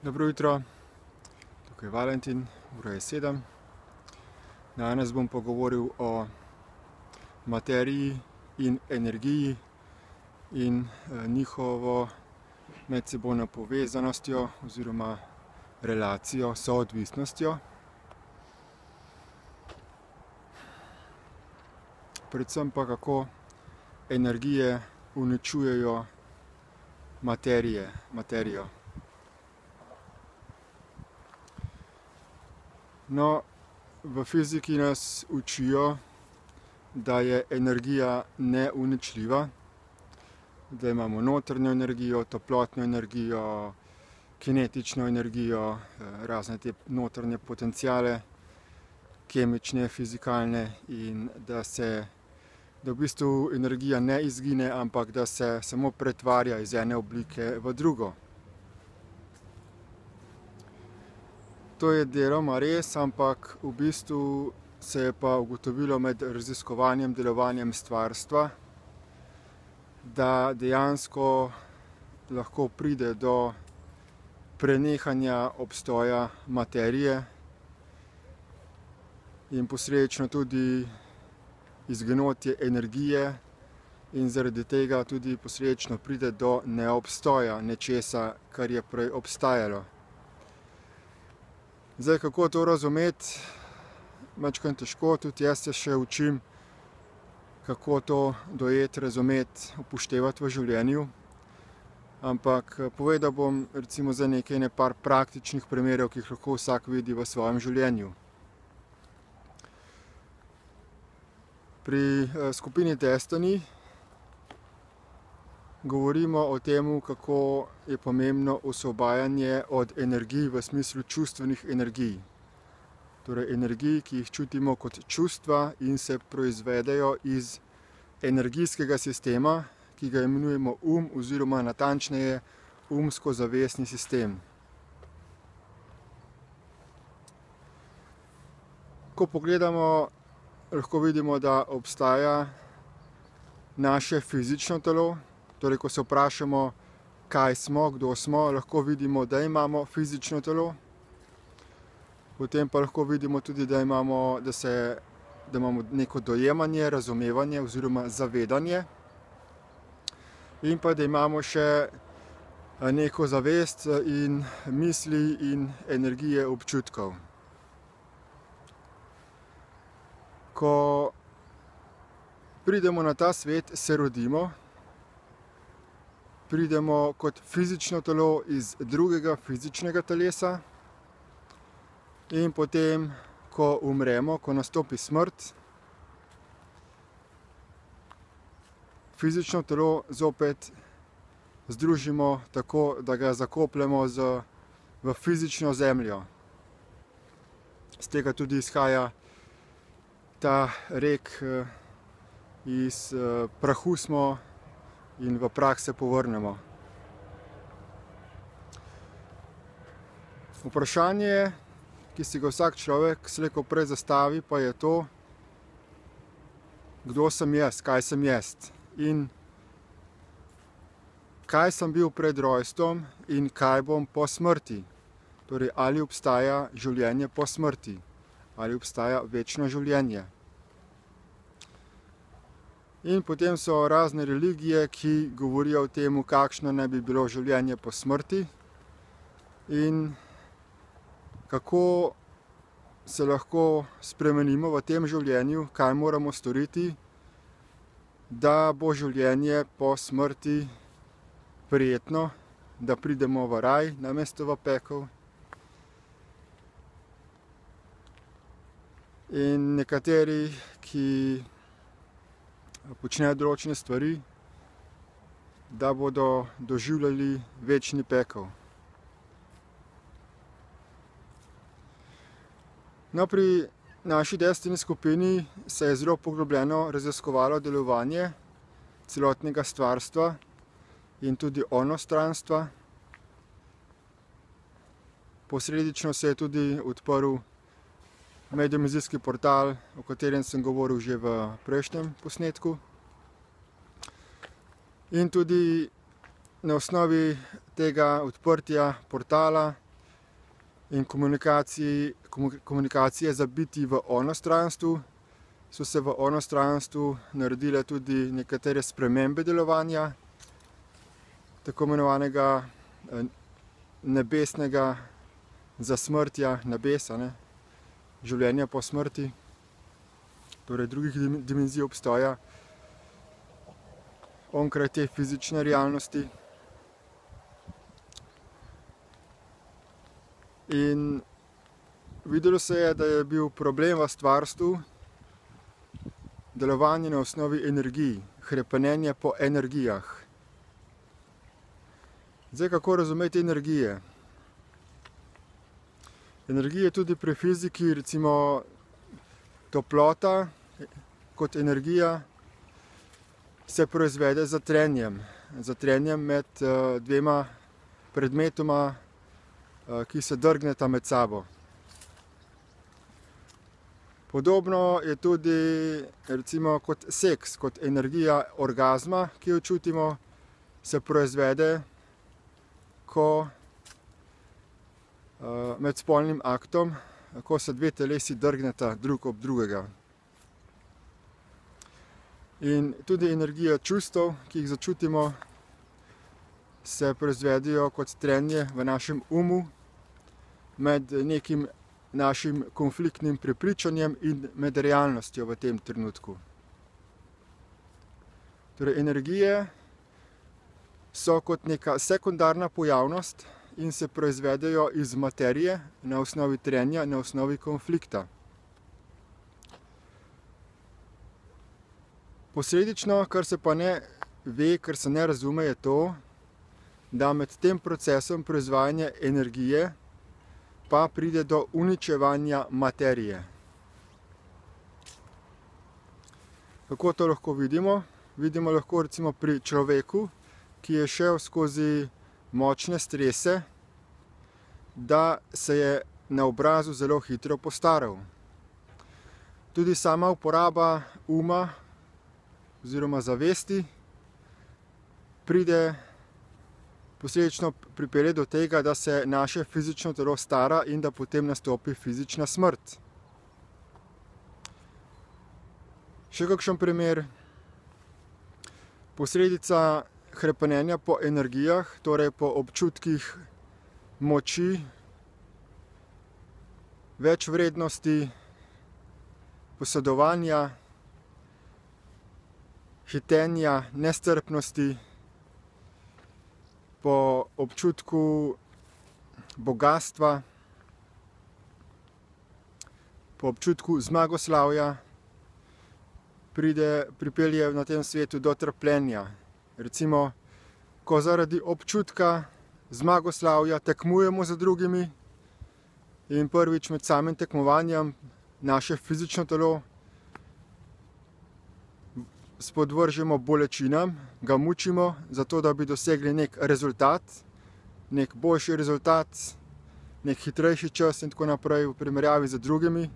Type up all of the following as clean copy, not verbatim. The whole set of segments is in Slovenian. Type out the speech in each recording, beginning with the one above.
Dobro jutro, tukaj je Valentin, ura je 7. Danes bom pogovoril o materiji in energiji in njihovo medsebojno povezanostjo oziroma relacijo, soodvisnostjo. Predvsem pa kako energije uničujejo materijo. No, v fiziki nas učijo, da je energija neuničljiva, da imamo notranjo energijo, toplotno energijo, kinetično energijo, razne te notranje potenciale, kemične, fizikalne, in da v bistvu energija ne izgine, ampak da se samo pretvarja iz ene oblike v drugo. To je deloma res, ampak v bistvu se je pa ugotovilo med raziskovanjem, delovanjem stvarstva, da dejansko lahko pride do prenehanja obstoja materije in posledično tudi izginotje energije, in zaradi tega tudi posledično pride do neobstoja nečesa, kar je prej obstajalo. Zdaj, kako to razumeti, majčkeno težko, tudi jaz se še učim, kako to dojeti, razumeti, upoštevati v življenju. Ampak povedal bom recimo za par praktičnih primerov, ki jih lahko vsak vidi v svojem življenju. Pri skupini Destiny govorimo o tem, kako je pomembno osvobajanje od energij v smislu čustvenih energij. Torej energij, ki jih čutimo kot čustva in se proizvedejo iz energijskega sistema, ki ga imenujemo oziroma natančneje umsko-zavestni sistem. Ko pogledamo, lahko vidimo, da obstaja naše fizično telo. Torej, ko se vprašamo, kaj smo, kdo smo, lahko vidimo, da imamo fizično telo. Potem pa lahko vidimo tudi, da imamo neko dojemanje, razumevanje oziroma zavedanje. In pa da imamo še neko zavest in misli in energije občutkov. Ko pridemo na ta svet, se rodimo. Pridemo kot fizično telo iz drugega fizičnega telesa in potem, ko umremo, ko nastopi smrt, fizično telo zopet združimo tako, da ga zakopljemo v fizično zemljo. Z tega tudi izhaja ta rek, iz prahu smo in v prah se povrnemo. Vprašanje, ki si ga vsak človek slej ko prej zastavi, pa je to, kdo sem jaz, kaj sem jaz in kaj sem bil pred rojstvom in kaj bom po smrti. Torej, ali obstaja življenje po smrti, ali obstaja večno življenje. In potem so razne religije, ki govorijo o tem, kakšno naj bi bilo življenje po smrti in kako se lahko spremenimo v tem življenju, kaj moramo storiti, da bo življenje po smrti prijetno, da pridemo v raj namesto v pekel. In nekateri, ki počnejo določene stvari, da bodo doživljali večni pekel. No, pri naši Destiny skupini se je zelo poglobljeno raziskovalo delovanje celotnega stvarstva in tudi onostranstva. Posledično se je tudi odprl meddimenzijski portal, o katerem sem govoril že v prejšnjem posnetku. In tudi na osnovi tega odprtja portala in komunikacije za biti v onostranstvu, so se v onostranstvu naredile tudi nekatere spremembe delovanja tako imenovanega nebesnega zasmrtja, nebesa, življenja po smrti, torej drugih dimenzij obstoja onkraj te fizične realnosti. In videlo se je, da je bil problem v stvarstvu delovanje na osnovi energij, hrepenenje po energijah. Zdaj, kako razumeti energije? Energije tudi pri fiziki, recimo toplota kot energija, se proizvede z trenjem med dvema predmetoma, ki se drgneta med sabo. Podobno je tudi recimo kot seks, kot energija orgazma, ki jo čutimo, se proizvede, ko med spolnim aktom, ko se dve telesi drgneta drug ob drugega. In tudi energija čustev, ki jih začutimo, se proizvedejo kot trenje v našem umu med nekim našim konfliktnim prepričanjem in med realnostjo v tem trenutku. Torej, energije so kot neka sekundarna pojavnost in se proizvedejo iz materije na osnovi trenja, na osnovi konflikta. Posledično, kar se pa ne ve, kar se ne razume, je to, da med tem procesom proizvajanja energije pa pride do uničevanja materije. Kako to lahko vidimo? Vidimo lahko recimo pri človeku, ki je šel skozi močne strese, da se je na obrazu zelo hitro postaral. Tudi sama uporaba uma oziroma zavesti posledično pripelje do tega, da se naše fizično telo stara in da potem nastopi fizična smrt. Še kakšen primer. Posledica hrepenenja po energijah, torej po občutkih moči, večvrednosti, posedovanja, hitenja, nestrpnosti, po občutku bogastva, po občutku zmagoslavja, pripelje na tem svetu do trpljenja. Recimo, ko zaradi občutka zmagoslavja tekmujemo z drugimi in prvič med samim tekmovanjem naše fizično telo spodvržemo bolečinam, ga mučimo, zato da bi dosegli nek rezultat, nek boljši rezultat, nek hitrejši čas in tako naprej v primerjavi z drugimi,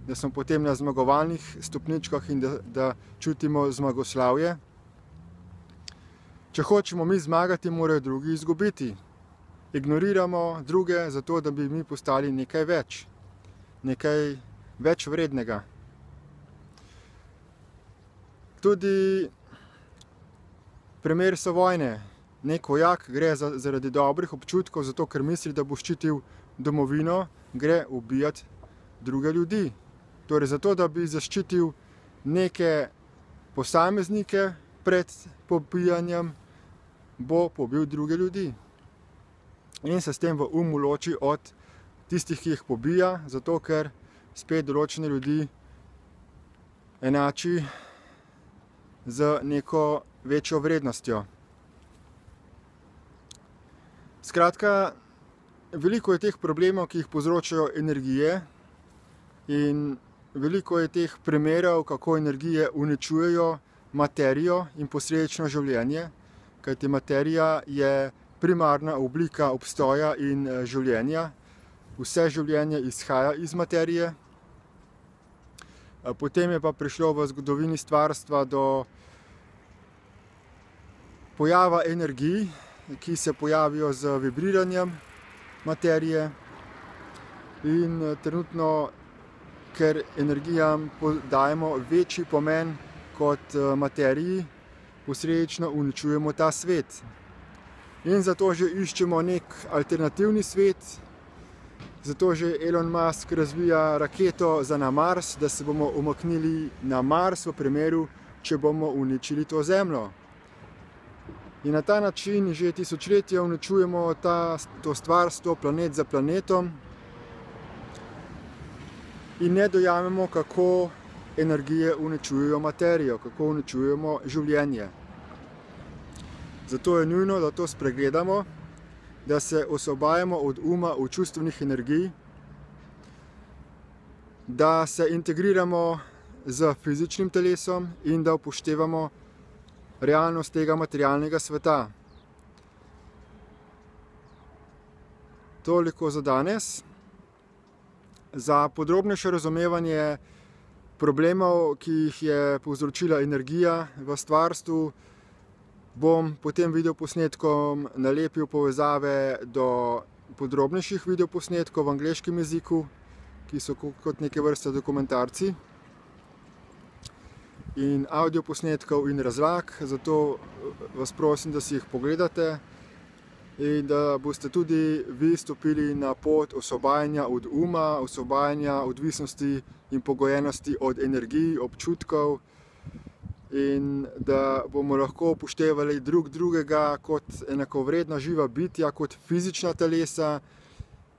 da smo potem na zmagovalnih stopničkah in da čutimo zmagoslavje. Če hočemo mi zmagati, morajo drugi izgubiti. Ignoriramo druge, zato da bi mi postali nekaj več vrednega. Tudi primer so vojne. Nek vojak gre zaradi dobrih občutkov, zato ker misli, da bo ščitil domovino, gre ubijati druge ljudi. Torej zato, da bi zaščitil neke posameznike pred pobijanjem, bo pobil druge ljudi. In se s tem v umu loči od tistih, ki jih pobija, zato ker spet določene ljudi enači z neko večjo vrednostjo. Skratka, veliko je teh problemov, ki jih povzročajo energije, in veliko je teh primerov, kako energije uničujejo materijo in posledično življenje, kajti materija je primarna oblika obstoja in življenja. Vse življenje izhaja iz materije. Potem je pa prišlo v zgodovini stvarstva do pojava energij, ki se pojavijo z vibriranjem materije. in trenutno, ker energijam dajemo večji pomen kot materiji, posledično uničujemo ta svet. In zato že iščemo nek alternativni svet, zato že Elon Musk razvija raketo za na Mars, da se bomo umaknili na Mars v primeru, če bomo uničili to Zemljo. In na ta način že tisočletja uničujemo to stvarstvo planet za planetom in ne dojamemo, kako energije uničujejo materijo, kako uničujemo življenje. Zato je nujno, da to spregledamo, da se osvobajamo od uma v čustvenih energij, da se integriramo z fizičnim telesom in da upoštevamo realnost tega materialnega sveta. Toliko za danes. Za podrobnejše razumevanje problemov, ki jih je povzročila energija v stvarstvu, bom pod tem videoposnetkom nalepil povezave do podrobnejših videoposnetkov v angleškem jeziku, ki so kot neke vrste dokumentarci, in audioposnetkov in razlag, zato vas prosim, da si jih pogledate in da boste tudi vi stopili na pot osvobajanja od uma, osvobajanja odvisnosti in pogojenosti od energij, občutkov, in da bomo lahko upoštevali drug drugega kot enakovredna živa bitja, kot fizična telesa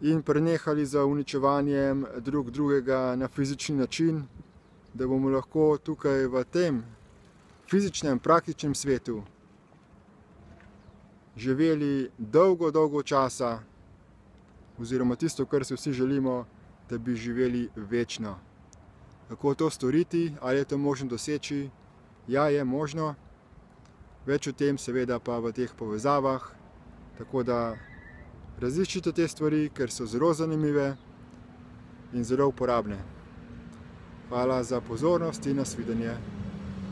in prenehali z uničevanjem drug drugega na fizični način, da bomo lahko tukaj v tem fizičnem, praktičnem svetu živeli dolgo, dolgo časa, oziroma tisto, kar si vsi želimo, da bi živeli večno. Kako to storiti, ali je to možno doseči? Ja, je možno. Več o tem seveda pa v teh povezavah, tako da raziščite te stvari, ker so zelo zanimive in zelo uporabne. Hvala za pozornost in nasvidenje.